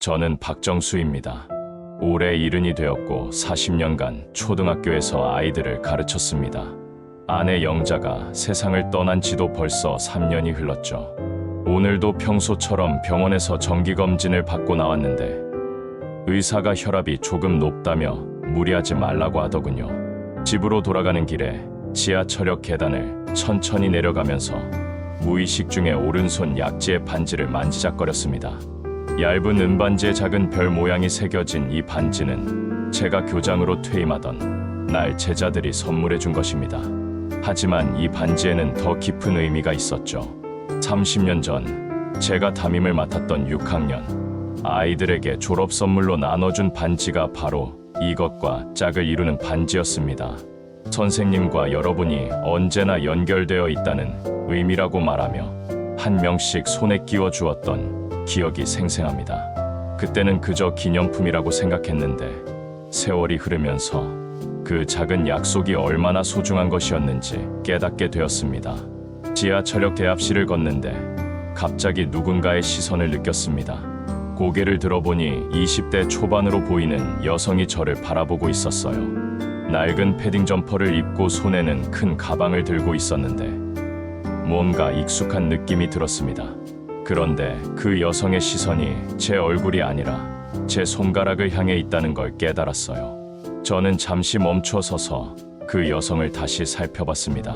저는 박정수입니다. 올해 70이 되었고 40년간 초등학교에서 아이들을 가르쳤습니다. 아내 영자가 세상을 떠난 지도 벌써 3년이 흘렀죠. 오늘도 평소처럼 병원에서 정기검진을 받고 나왔는데 의사가 혈압이 조금 높다며 무리하지 말라고 하더군요. 집으로 돌아가는 길에 지하철역 계단을 천천히 내려가면서 무의식 중에 오른손 약지의 반지를 만지작거렸습니다. 얇은 은반지에 작은 별 모양이 새겨진 이 반지는 제가 교장으로 퇴임하던 날 제자들이 선물해 준 것입니다. 하지만 이 반지에는 더 깊은 의미가 있었죠. 30년 전 제가 담임을 맡았던 6학년 아이들에게 졸업 선물로 나눠준 반지가 바로 이것과 짝을 이루는 반지였습니다. 선생님과 여러분이 언제나 연결되어 있다는 의미라고 말하며 한 명씩 손에 끼워 주었던 기억이 생생합니다. 그때는 그저 기념품이라고 생각했는데 세월이 흐르면서 그 작은 약속이 얼마나 소중한 것이었는지 깨닫게 되었습니다. 지하철역 대합실을 걷는데 갑자기 누군가의 시선을 느꼈습니다. 고개를 들어보니 20대 초반으로 보이는 여성이 저를 바라보고 있었어요. 낡은 패딩 점퍼를 입고 손에는 큰 가방을 들고 있었는데 뭔가 익숙한 느낌이 들었습니다. 그런데 그 여성의 시선이 제 얼굴이 아니라 제 손가락을 향해 있다는 걸 깨달았어요. 저는 잠시 멈춰 서서 그 여성을 다시 살펴봤습니다.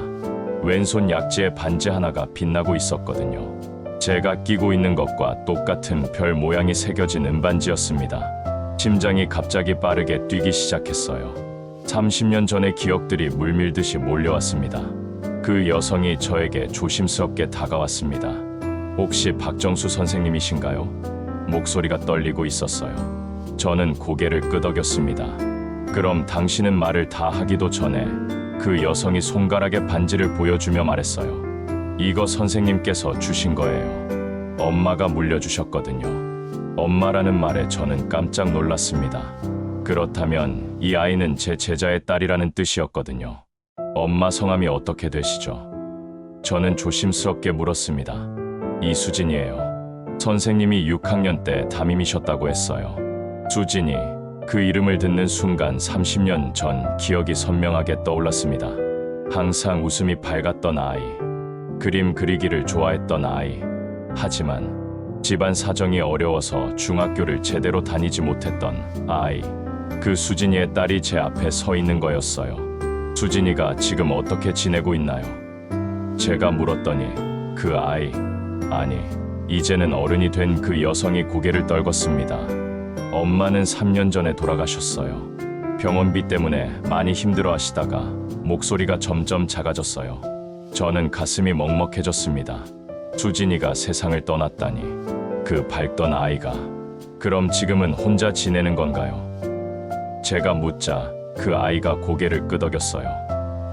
왼손 약지에 반지 하나가 빛나고 있었거든요. 제가 끼고 있는 것과 똑같은 별 모양이 새겨진 은반지였습니다. 심장이 갑자기 빠르게 뛰기 시작했어요. 30년 전의 기억들이 물밀듯이 몰려왔습니다. 그 여성이 저에게 조심스럽게 다가왔습니다. 혹시 박정수 선생님이신가요? 목소리가 떨리고 있었어요. 저는 고개를 끄덕였습니다. 그럼 당신은 말을 다 하기도 전에 그 여성이 손가락에 반지를 보여주며 말했어요. 이거 선생님께서 주신 거예요. 엄마가 물려주셨거든요. 엄마라는 말에 저는 깜짝 놀랐습니다. 그렇다면 이 아이는 제 제자의 딸이라는 뜻이었거든요. 엄마 성함이 어떻게 되시죠? 저는 조심스럽게 물었습니다. 이수진이에요. 선생님이 6학년 때 담임이셨다고 했어요. 수진이, 그 이름을 듣는 순간 30년 전 기억이 선명하게 떠올랐습니다. 항상 웃음이 밝았던 아이, 그림 그리기를 좋아했던 아이. 하지만 집안 사정이 어려워서 중학교를 제대로 다니지 못했던 아이. 그 수진이의 딸이 제 앞에 서 있는 거였어요. 수진이가 지금 어떻게 지내고 있나요? 제가 물었더니 그 아이, 아니, 이제는 어른이 된 그 여성이 고개를 떨궜습니다. 엄마는 3년 전에 돌아가셨어요. 병원비 때문에 많이 힘들어 하시다가 목소리가 점점 작아졌어요. 저는 가슴이 먹먹해졌습니다. 수진이가 세상을 떠났다니. 그 밝던 아이가. 그럼 지금은 혼자 지내는 건가요? 제가 묻자 그 아이가 고개를 끄덕였어요.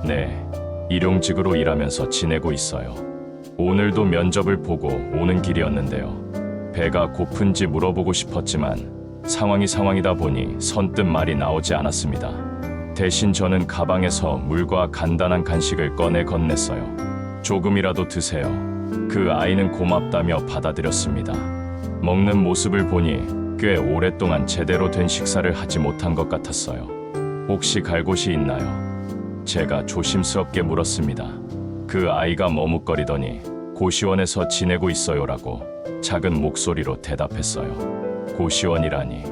네, 일용직으로 일하면서 지내고 있어요. 오늘도 면접을 보고 오는 길이었는데요. 배가 고픈지 물어보고 싶었지만 상황이다 보니 선뜻 말이 나오지 않았습니다. 대신 저는 가방에서 물과 간단한 간식을 꺼내 건넸어요. 조금이라도 드세요. 그 아이는 고맙다며 받아들였습니다. 먹는 모습을 보니 꽤 오랫동안 제대로 된 식사를 하지 못한 것 같았어요. 혹시 갈 곳이 있나요? 제가 조심스럽게 물었습니다. 그 아이가 머뭇거리더니 고시원에서 지내고 있어요라고 작은 목소리로 대답했어요. 고시원이라니.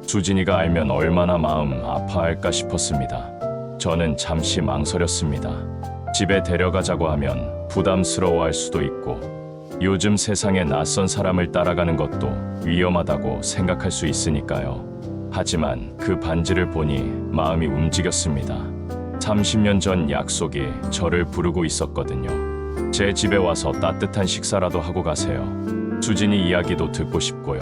수진이가 알면 얼마나 마음 아파할까 싶었습니다. 저는 잠시 망설였습니다. 집에 데려가자고 하면 부담스러워할 수도 있고 요즘 세상에 낯선 사람을 따라가는 것도 위험하다고 생각할 수 있으니까요. 하지만 그 반지를 보니 마음이 움직였습니다. 30년 전 약속이 저를 부르고 있었거든요. 제 집에 와서 따뜻한 식사라도 하고 가세요. 수진이 이야기도 듣고 싶고요.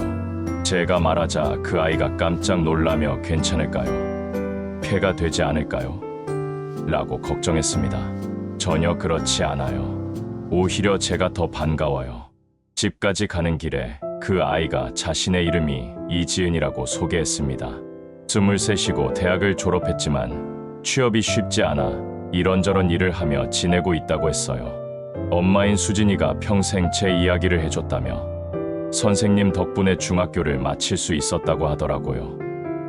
제가 말하자 그 아이가 깜짝 놀라며 괜찮을까요? 폐가 되지 않을까요? 라고 걱정했습니다. 전혀 그렇지 않아요. 오히려 제가 더 반가워요. 집까지 가는 길에 그 아이가 자신의 이름이 이지은이라고 소개했습니다. 23이고 대학을 졸업했지만 취업이 쉽지 않아 이런저런 일을 하며 지내고 있다고 했어요. 엄마인 수진이가 평생 제 이야기를 해줬다며 선생님 덕분에 중학교를 마칠 수 있었다고 하더라고요.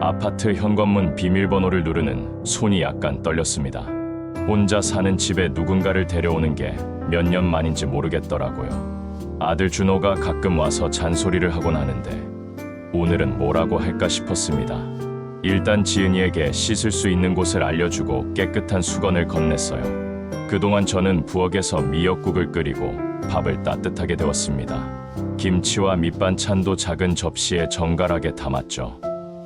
아파트 현관문 비밀번호를 누르는 손이 약간 떨렸습니다. 혼자 사는 집에 누군가를 데려오는 게 몇 년 만인지 모르겠더라고요. 아들 준호가 가끔 와서 잔소리를 하곤 하는데 오늘은 뭐라고 할까 싶었습니다. 일단 지은이에게 씻을 수 있는 곳을 알려주고 깨끗한 수건을 건넸어요. 그동안 저는 부엌에서 미역국을 끓이고 밥을 따뜻하게 데웠습니다. 김치와 밑반찬도 작은 접시에 정갈하게 담았죠.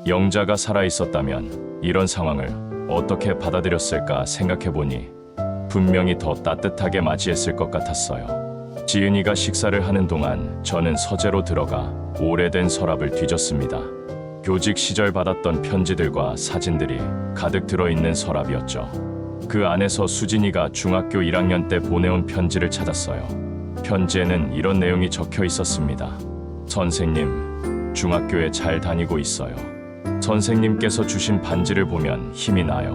영자가 살아있었다면 이런 상황을 어떻게 받아들였을까 생각해보니 분명히 더 따뜻하게 맞이했을 것 같았어요. 지은이가 식사를 하는 동안 저는 서재로 들어가 오래된 서랍을 뒤졌습니다. 교직 시절 받았던 편지들과 사진들이 가득 들어있는 서랍이었죠. 그 안에서 수진이가 중학교 1학년 때 보내온 편지를 찾았어요. 편지에는 이런 내용이 적혀 있었습니다. 선생님, 중학교에 잘 다니고 있어요. 선생님께서 주신 반지를 보면 힘이 나요.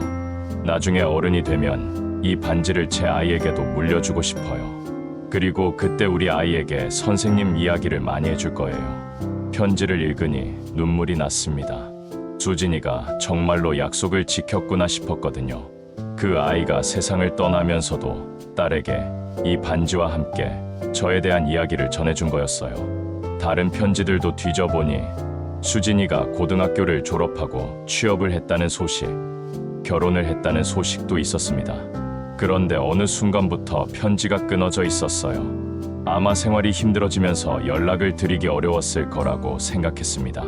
나중에 어른이 되면 이 반지를 제 아이에게도 물려주고 싶어요. 그리고 그때 우리 아이에게 선생님 이야기를 많이 해줄 거예요. 편지를 읽으니 눈물이 났습니다. 수진이가 정말로 약속을 지켰구나 싶었거든요. 그 아이가 세상을 떠나면서도 딸에게 이 반지와 함께 저에 대한 이야기를 전해준 거였어요. 다른 편지들도 뒤져보니 수진이가 고등학교를 졸업하고 취업을 했다는 소식, 결혼을 했다는 소식도 있었습니다. 그런데 어느 순간부터 편지가 끊어져 있었어요. 아마 생활이 힘들어지면서 연락을 드리기 어려웠을 거라고 생각했습니다.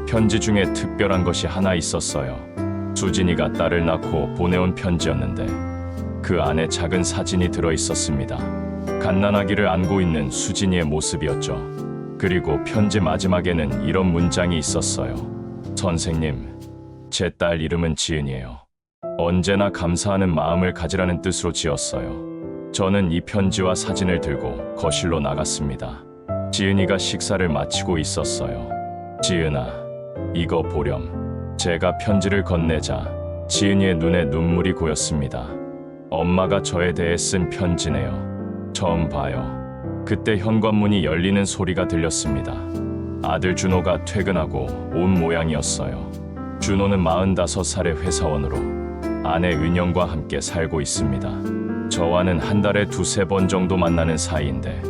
편지 중에 특별한 것이 하나 있었어요. 수진이가 딸을 낳고 보내온 편지였는데 그 안에 작은 사진이 들어 있었습니다. 갓난아기를 안고 있는 수진이의 모습이었죠. 그리고 편지 마지막에는 이런 문장이 있었어요. 선생님, 제 딸 이름은 지은이에요. 언제나 감사하는 마음을 가지라는 뜻으로 지었어요. 저는 이 편지와 사진을 들고 거실로 나갔습니다. 지은이가 식사를 마치고 있었어요. 지은아, 이거 보렴. 제가 편지를 건네자 지은이의 눈에 눈물이 고였습니다. 엄마가 저에 대해 쓴 편지네요. 처음 봐요. 그때 현관문이 열리는 소리가 들렸습니다. 아들 준호가 퇴근하고 온 모양이었어요. 준호는 45살의 회사원으로 아내 은영과 함께 살고 있습니다. 저와는 한 달에 2-3번 정도 만나는 사이인데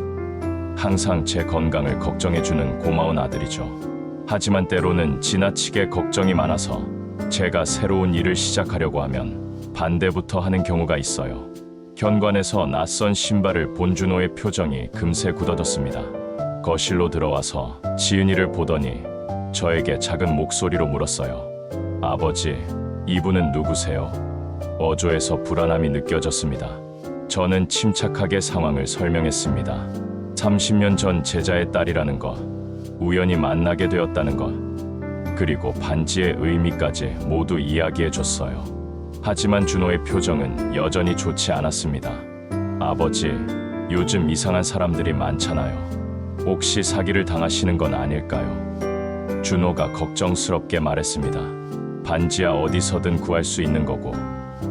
항상 제 건강을 걱정해주는 고마운 아들이죠. 하지만 때로는 지나치게 걱정이 많아서 제가 새로운 일을 시작하려고 하면 반대부터 하는 경우가 있어요. 현관에서 낯선 신발을 본 준호의 표정이 금세 굳어졌습니다. 거실로 들어와서 지은이를 보더니 저에게 작은 목소리로 물었어요. 아버지, 이분은 누구세요? 어조에서 불안함이 느껴졌습니다. 저는 침착하게 상황을 설명했습니다. 30년 전 제자의 딸이라는 것, 우연히 만나게 되었다는 것, 그리고 반지의 의미까지 모두 이야기해줬어요. 하지만 준호의 표정은 여전히 좋지 않았습니다. 아버지, 요즘 이상한 사람들이 많잖아요. 혹시 사기를 당하시는 건 아닐까요? 준호가 걱정스럽게 말했습니다. 반지야 어디서든 구할 수 있는 거고.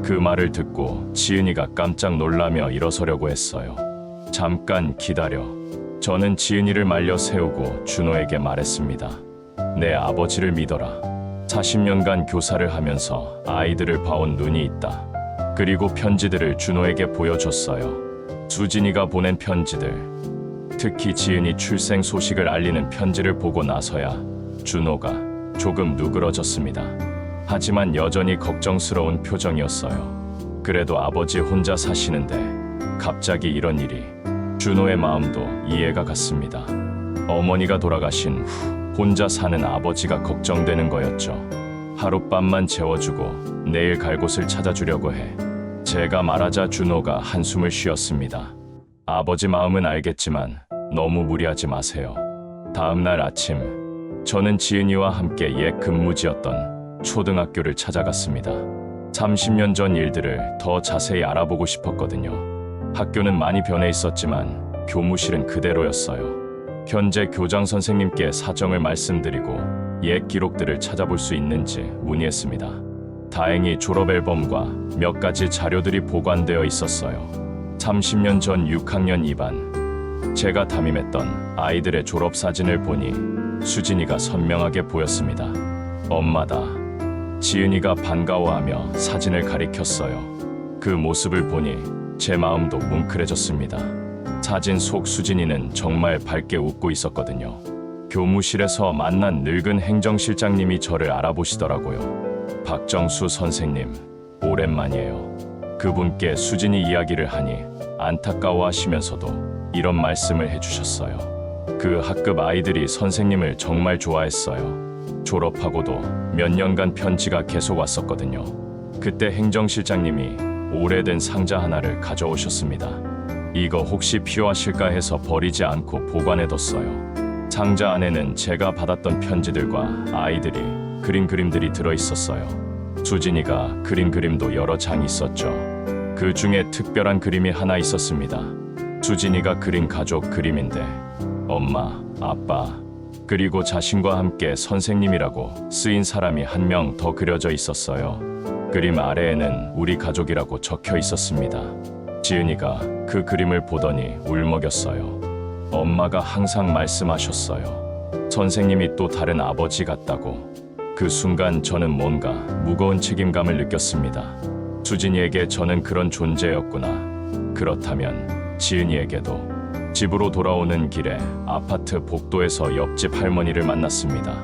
그 말을 듣고 지은이가 깜짝 놀라며 일어서려고 했어요. 잠깐 기다려. 저는 지은이를 말려 세우고 준호에게 말했습니다. 내 아버지를 믿어라. 40년간 교사를 하면서 아이들을 봐온 눈이 있다. 그리고 편지들을 준호에게 보여줬어요. 수진이가 보낸 편지들, 특히 지은이 출생 소식을 알리는 편지를 보고 나서야 준호가 조금 누그러졌습니다. 하지만 여전히 걱정스러운 표정이었어요. 그래도 아버지 혼자 사시는데 갑자기 이런 일이. 준호의 마음도 이해가 갔습니다. 어머니가 돌아가신 후 혼자 사는 아버지가 걱정되는 거였죠. 하룻밤만 재워주고 내일 갈 곳을 찾아주려고 해. 제가 말하자 준호가 한숨을 쉬었습니다. 아버지 마음은 알겠지만 너무 무리하지 마세요. 다음 날 아침, 저는 지은이와 함께 옛 근무지였던 초등학교를 찾아갔습니다. 30년 전 일들을 더 자세히 알아보고 싶었거든요. 학교는 많이 변해 있었지만 교무실은 그대로였어요. 현재 교장 선생님께 사정을 말씀드리고 옛 기록들을 찾아볼 수 있는지 문의했습니다. 다행히 졸업 앨범과 몇 가지 자료들이 보관되어 있었어요. 30년 전 6학년 2반, 제가 담임했던 아이들의 졸업사진을 보니 수진이가 선명하게 보였습니다. 엄마다. 지은이가 반가워하며 사진을 가리켰어요. 그 모습을 보니 제 마음도 뭉클해졌습니다. 사진 속 수진이는 정말 밝게 웃고 있었거든요. 교무실에서 만난 늙은 행정실장님이 저를 알아보시더라고요. 박정수 선생님, 오랜만이에요. 그분께 수진이 이야기를 하니 안타까워하시면서도 이런 말씀을 해주셨어요. 그 학급 아이들이 선생님을 정말 좋아했어요. 졸업하고도 몇 년간 편지가 계속 왔었거든요. 그때 행정실장님이 오래된 상자 하나를 가져오셨습니다. 이거 혹시 필요하실까 해서 버리지 않고 보관해뒀어요. 상자 안에는 제가 받았던 편지들과 아이들이 그린 그림들이 들어있었어요. 수진이가 그린 그림도 여러 장 있었죠. 그 중에 특별한 그림이 하나 있었습니다. 수진이가 그린 가족 그림인데 엄마, 아빠, 그리고 자신과 함께 선생님이라고 쓰인 사람이 한 명 더 그려져 있었어요. 그림 아래에는 우리 가족이라고 적혀 있었습니다. 지은이가 그 그림을 보더니 울먹였어요. 엄마가 항상 말씀하셨어요. 선생님이 또 다른 아버지 같다고. 그 순간 저는 뭔가 무거운 책임감을 느꼈습니다. 수진이에게 저는 그런 존재였구나. 그렇다면 지은이에게도. 집으로 돌아오는 길에 아파트 복도에서 옆집 할머니를 만났습니다.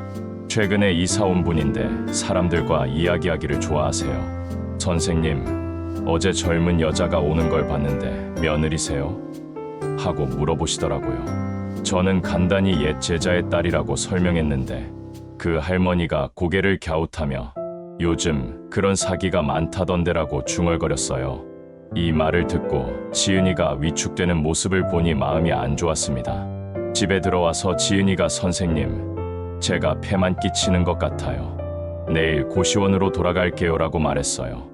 최근에 이사 온 분인데 사람들과 이야기하기를 좋아하세요. 선생님, 어제 젊은 여자가 오는 걸 봤는데 며느리세요? 하고 물어보시더라고요. 저는 간단히 옛 제자의 딸이라고 설명했는데 그 할머니가 고개를 갸웃하며 요즘 그런 사기가 많다던데라고 중얼거렸어요. 이 말을 듣고 지은이가 위축되는 모습을 보니 마음이 안 좋았습니다. 집에 들어와서 지은이가 선생님, 제가 폐만 끼치는 것 같아요. 내일 고시원으로 돌아갈게요라고 말했어요.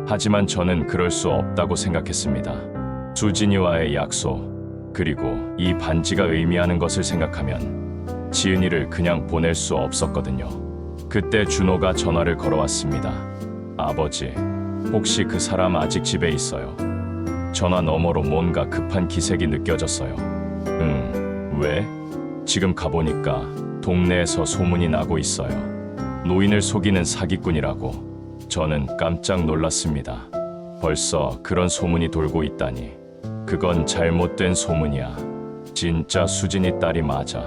하지만 저는 그럴 수 없다고 생각했습니다. 수진이와의 약속, 그리고 이 반지가 의미하는 것을 생각하면 지은이를 그냥 보낼 수 없었거든요. 그때 준호가 전화를 걸어왔습니다. 아버지, 혹시 그 사람 아직 집에 있어요? 전화 너머로 뭔가 급한 기색이 느껴졌어요. 왜? 지금 가보니까 동네에서 소문이 나고 있어요. 노인을 속이는 사기꾼이라고. 저는 깜짝 놀랐습니다. 벌써 그런 소문이 돌고 있다니. 그건 잘못된 소문이야. 진짜 수진이 딸이 맞아.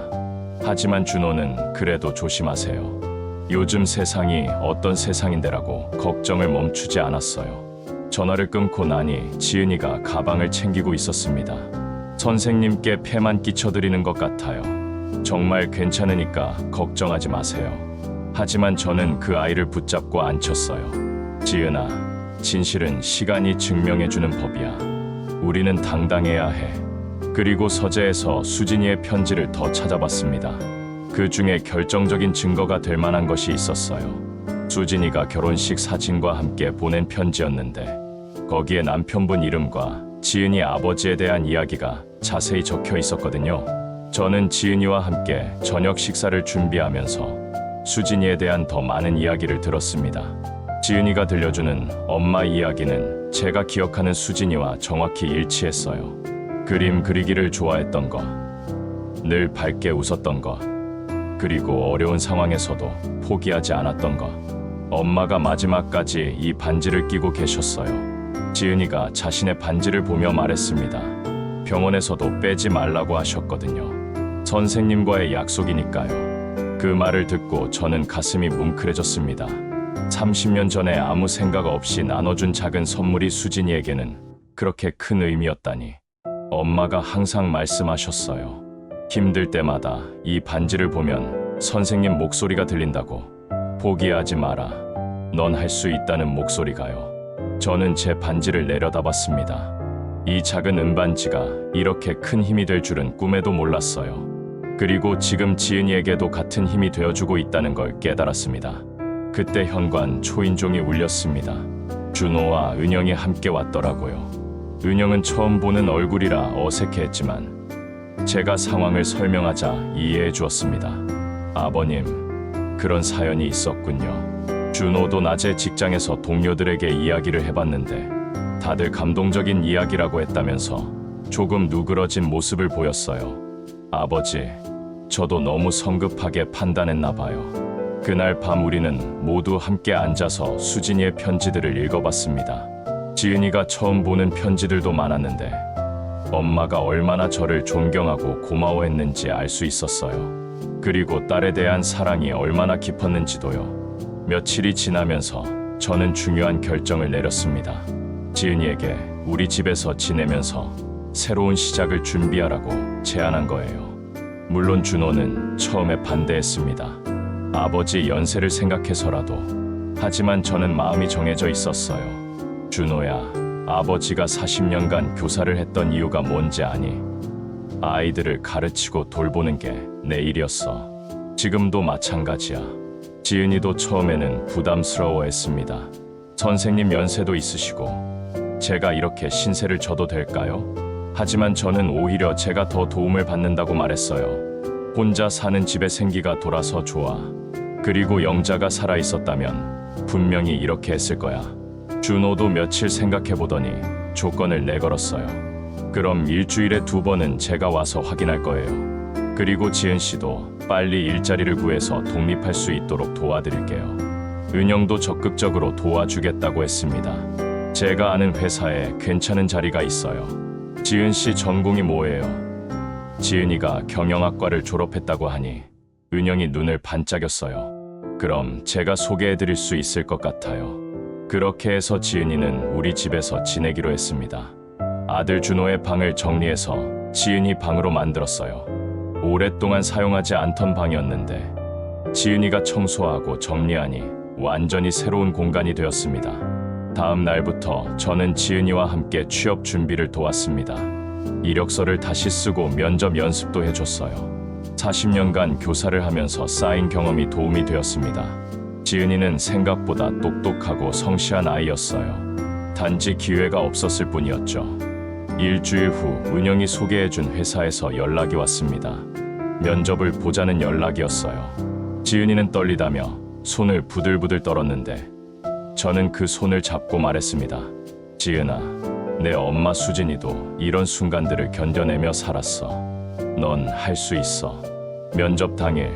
하지만 준호는 그래도 조심하세요. 요즘 세상이 어떤 세상인데라고 걱정을 멈추지 않았어요. 전화를 끊고 나니 지은이가 가방을 챙기고 있었습니다. 선생님께 폐만 끼쳐드리는 것 같아요. 정말 괜찮으니까 걱정하지 마세요. 하지만 저는 그 아이를 붙잡고 안쳤어요. 지은아, 진실은 시간이 증명해주는 법이야. 우리는 당당해야 해. 그리고 서재에서 수진이의 편지를 더 찾아봤습니다. 그 중에 결정적인 증거가 될 만한 것이 있었어요. 수진이가 결혼식 사진과 함께 보낸 편지였는데 거기에 남편분 이름과 지은이 아버지에 대한 이야기가 자세히 적혀 있었거든요. 저는 지은이와 함께 저녁 식사를 준비하면서 수진이에 대한 더 많은 이야기를 들었습니다. 지은이가 들려주는 엄마 이야기는 제가 기억하는 수진이와 정확히 일치했어요. 그림 그리기를 좋아했던 것, 늘 밝게 웃었던 것, 그리고 어려운 상황에서도 포기하지 않았던 것. 엄마가 마지막까지 이 반지를 끼고 계셨어요. 지은이가 자신의 반지를 보며 말했습니다. 병원에서도 빼지 말라고 하셨거든요. 선생님과의 약속이니까요. 그 말을 듣고 저는 가슴이 뭉클해졌습니다. 30년 전에 아무 생각 없이 나눠준 작은 선물이 수진이에게는 그렇게 큰 의미였다니. 엄마가 항상 말씀하셨어요. 힘들 때마다 이 반지를 보면 선생님 목소리가 들린다고. 포기하지 마라. 넌 할 수 있다는 목소리가요. 저는 제 반지를 내려다봤습니다. 이 작은 은반지가 이렇게 큰 힘이 될 줄은 꿈에도 몰랐어요. 그리고 지금 지은이에게도 같은 힘이 되어주고 있다는 걸 깨달았습니다. 그때 현관 초인종이 울렸습니다. 준호와 은영이 함께 왔더라고요. 은영은 처음 보는 얼굴이라 어색해했지만 제가 상황을 설명하자 이해해 주었습니다. 아버님, 그런 사연이 있었군요. 준호도 낮에 직장에서 동료들에게 이야기를 해봤는데 다들 감동적인 이야기라고 했다면서 조금 누그러진 모습을 보였어요. 아버지, 저도 너무 성급하게 판단했나 봐요. 그날 밤 우리는 모두 함께 앉아서 수진이의 편지들을 읽어봤습니다. 지은이가 처음 보는 편지들도 많았는데 엄마가 얼마나 저를 존경하고 고마워했는지 알 수 있었어요. 그리고 딸에 대한 사랑이 얼마나 깊었는지도요. 며칠이 지나면서 저는 중요한 결정을 내렸습니다. 지은이에게 우리 집에서 지내면서 새로운 시작을 준비하라고 제안한 거예요. 물론 준호는 처음에 반대했습니다. 아버지 연세를 생각해서라도. 하지만 저는 마음이 정해져 있었어요. 준호야, 아버지가 40년간 교사를 했던 이유가 뭔지 아니? 아이들을 가르치고 돌보는 게 내 일이었어. 지금도 마찬가지야. 지은이도 처음에는 부담스러워했습니다. 선생님 연세도 있으시고 제가 이렇게 신세를 져도 될까요? 하지만 저는 오히려 제가 더 도움을 받는다고 말했어요. 혼자 사는 집에 생기가 돌아서 좋아. 그리고 영자가 살아있었다면 분명히 이렇게 했을 거야. 준호도 며칠 생각해보더니 조건을 내걸었어요. 그럼 일주일에 2번은 제가 와서 확인할 거예요. 그리고 지은 씨도 빨리 일자리를 구해서 독립할 수 있도록 도와드릴게요. 은영도 적극적으로 도와주겠다고 했습니다. 제가 아는 회사에 괜찮은 자리가 있어요. 지은 씨 전공이 뭐예요? 지은이가 경영학과를 졸업했다고 하니 은영이 눈을 반짝였어요. 그럼 제가 소개해드릴 수 있을 것 같아요. 그렇게 해서 지은이는 우리 집에서 지내기로 했습니다. 아들 준호의 방을 정리해서 지은이 방으로 만들었어요. 오랫동안 사용하지 않던 방이었는데 지은이가 청소하고 정리하니 완전히 새로운 공간이 되었습니다. 다음 날부터 저는 지은이와 함께 취업 준비를 도왔습니다. 이력서를 다시 쓰고 면접 연습도 해줬어요. 40년간 교사를 하면서 쌓인 경험이 도움이 되었습니다. 지은이는 생각보다 똑똑하고 성실한 아이였어요. 단지 기회가 없었을 뿐이었죠. 일주일 후 은영이 소개해준 회사에서 연락이 왔습니다. 면접을 보자는 연락이었어요. 지은이는 떨리다며 손을 부들부들 떨었는데 저는 그 손을 잡고 말했습니다. 지은아, 내 엄마 수진이도 이런 순간들을 견뎌내며 살았어. 넌 할 수 있어. 면접 당일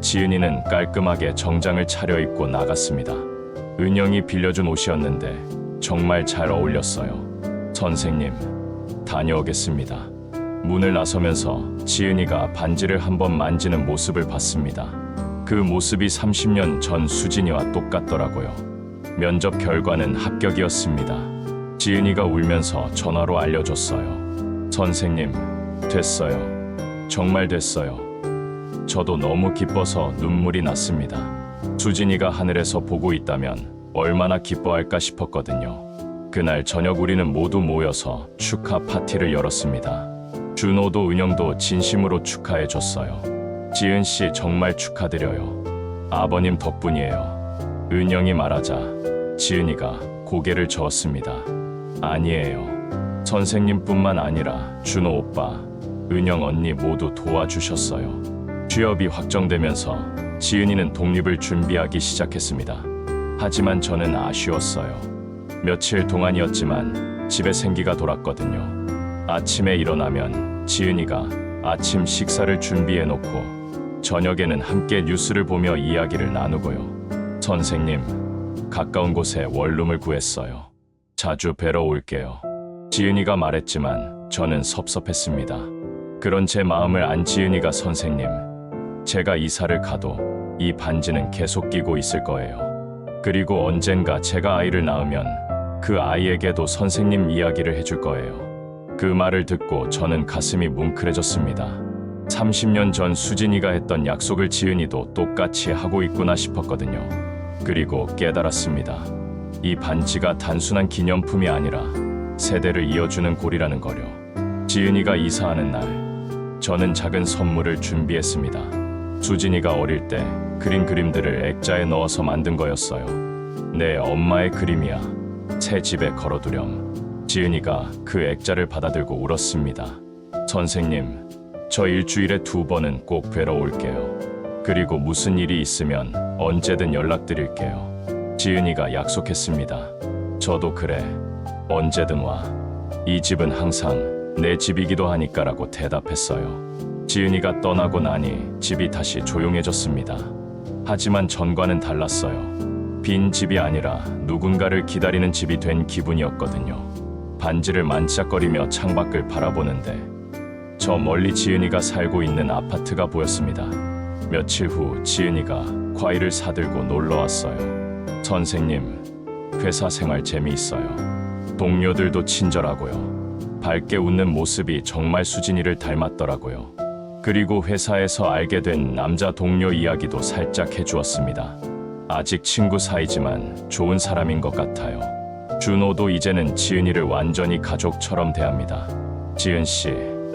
지은이는 깔끔하게 정장을 차려입고 나갔습니다. 은영이 빌려준 옷이었는데 정말 잘 어울렸어요. 선생님, 다녀오겠습니다. 문을 나서면서 지은이가 반지를 한번 만지는 모습을 봤습니다. 그 모습이 30년 전 수진이와 똑같더라고요. 면접 결과는 합격이었습니다. 지은이가 울면서 전화로 알려줬어요. 선생님, 됐어요. 정말 됐어요. 저도 너무 기뻐서 눈물이 났습니다. 수진이가 하늘에서 보고 있다면 얼마나 기뻐할까 싶었거든요. 그날 저녁 우리는 모두 모여서 축하 파티를 열었습니다. 준호도 은영도 진심으로 축하해줬어요. 지은 씨 정말 축하드려요. 아버님 덕분이에요. 은영이 말하자 지은이가 고개를 저었습니다. 아니에요. 선생님뿐만 아니라 준호 오빠, 은영 언니 모두 도와주셨어요. 취업이 확정되면서 지은이는 독립을 준비하기 시작했습니다. 하지만 저는 아쉬웠어요. 며칠 동안이었지만 집에 생기가 돌았거든요. 아침에 일어나면 지은이가 아침 식사를 준비해놓고 저녁에는 함께 뉴스를 보며 이야기를 나누고요. 선생님, 가까운 곳에 원룸을 구했어요. 자주 뵈러 올게요. 지은이가 말했지만 저는 섭섭했습니다. 그런 제 마음을 안 지은이가 선생님, 제가 이사를 가도 이 반지는 계속 끼고 있을 거예요. 그리고 언젠가 제가 아이를 낳으면 그 아이에게도 선생님 이야기를 해줄 거예요. 그 말을 듣고 저는 가슴이 뭉클해졌습니다. 30년 전 수진이가 했던 약속을 지은이도 똑같이 하고 있구나 싶었거든요. 그리고 깨달았습니다. 이 반지가 단순한 기념품이 아니라 세대를 이어주는 고리라는 거려. 지은이가 이사하는 날, 저는 작은 선물을 준비했습니다. 수진이가 어릴 때 그린 그림들을 액자에 넣어서 만든 거였어요. 내 엄마의 그림이야. 새 집에 걸어두렴. 지은이가 그 액자를 받아들고 울었습니다. 선생님, 저 일주일에 2번은 꼭 뵈러 올게요. 그리고 무슨 일이 있으면 언제든 연락드릴게요. 지은이가 약속했습니다. 저도 그래. 언제든 와. 이 집은 항상 내 집이기도 하니까라고 대답했어요. 지은이가 떠나고 나니 집이 다시 조용해졌습니다. 하지만 전과는 달랐어요. 빈 집이 아니라 누군가를 기다리는 집이 된 기분이었거든요. 반지를 만지작거리며 창밖을 바라보는데 저 멀리 지은이가 살고 있는 아파트가 보였습니다. 며칠 후 지은이가 과일을 사들고 놀러 왔어요. 선생님, 회사 생활 재미있어요. 동료들도 친절하고요. 밝게 웃는 모습이 정말 수진이를 닮았더라고요. 그리고 회사에서 알게 된 남자 동료 이야기도 살짝 해주었습니다. 아직 친구 사이지만 좋은 사람인 것 같아요. 준호도 이제는 지은이를 완전히 가족처럼 대합니다. 지은 씨,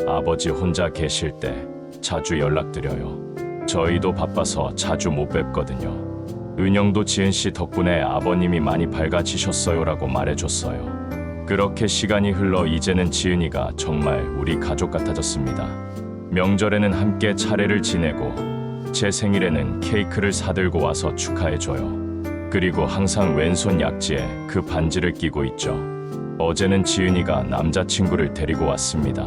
아버지 혼자 계실 때 자주 연락드려요. 저희도 바빠서 자주 못 뵙거든요. 은영도 지은 씨 덕분에 아버님이 많이 밝아지셨어요라고 말해줬어요. 그렇게 시간이 흘러 이제는 지은이가 정말 우리 가족 같아졌습니다. 명절에는 함께 차례를 지내고 제 생일에는 케이크를 사들고 와서 축하해줘요. 그리고 항상 왼손 약지에 그 반지를 끼고 있죠. 어제는 지은이가 남자친구를 데리고 왔습니다.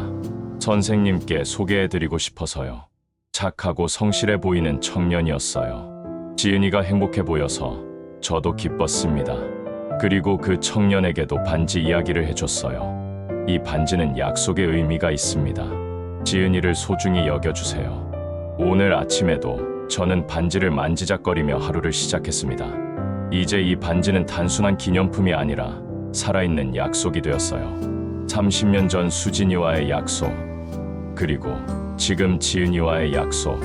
선생님께 소개해드리고 싶어서요. 착하고 성실해 보이는 청년이었어요. 지은이가 행복해 보여서 저도 기뻤습니다. 그리고 그 청년에게도 반지 이야기를 해줬어요. 이 반지는 약속의 의미가 있습니다. 지은이를 소중히 여겨주세요. 오늘 아침에도 저는 반지를 만지작거리며 하루를 시작했습니다. 이제 이 반지는 단순한 기념품이 아니라 살아있는 약속이 되었어요. 30년 전 수진이와의 약속, 그리고 지금 지은이와의 약속,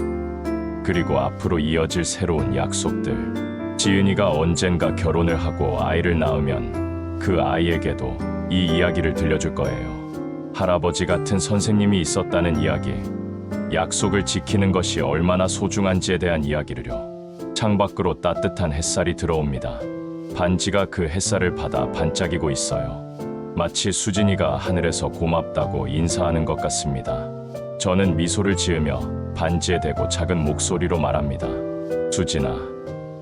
그리고 앞으로 이어질 새로운 약속들. 지은이가 언젠가 결혼을 하고 아이를 낳으면 그 아이에게도 이 이야기를 들려줄 거예요. 할아버지 같은 선생님이 있었다는 이야기, 약속을 지키는 것이 얼마나 소중한지에 대한 이야기를요. 창밖으로 따뜻한 햇살이 들어옵니다. 반지가 그 햇살을 받아 반짝이고 있어요. 마치 수진이가 하늘에서 고맙다고 인사하는 것 같습니다. 저는 미소를 지으며 반지에 대고 작은 목소리로 말합니다. 수진아,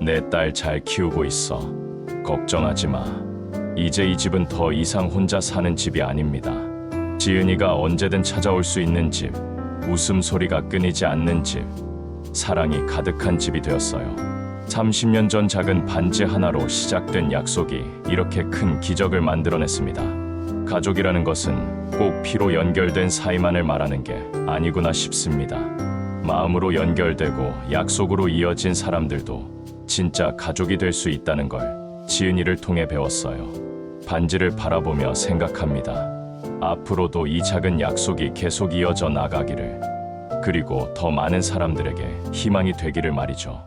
내 딸 잘 키우고 있어. 걱정하지 마. 이제 이 집은 더 이상 혼자 사는 집이 아닙니다. 지은이가 언제든 찾아올 수 있는 집, 웃음소리가 끊이지 않는 집, 사랑이 가득한 집이 되었어요. 30년 전 작은 반지 하나로 시작된 약속이 이렇게 큰 기적을 만들어냈습니다. 가족이라는 것은 꼭 피로 연결된 사이만을 말하는 게 아니구나 싶습니다. 마음으로 연결되고 약속으로 이어진 사람들도 진짜 가족이 될 수 있다는 걸 지은이를 통해 배웠어요. 반지를 바라보며 생각합니다. 앞으로도 이 작은 약속이 계속 이어져 나가기를, 그리고 더 많은 사람들에게 희망이 되기를 말이죠.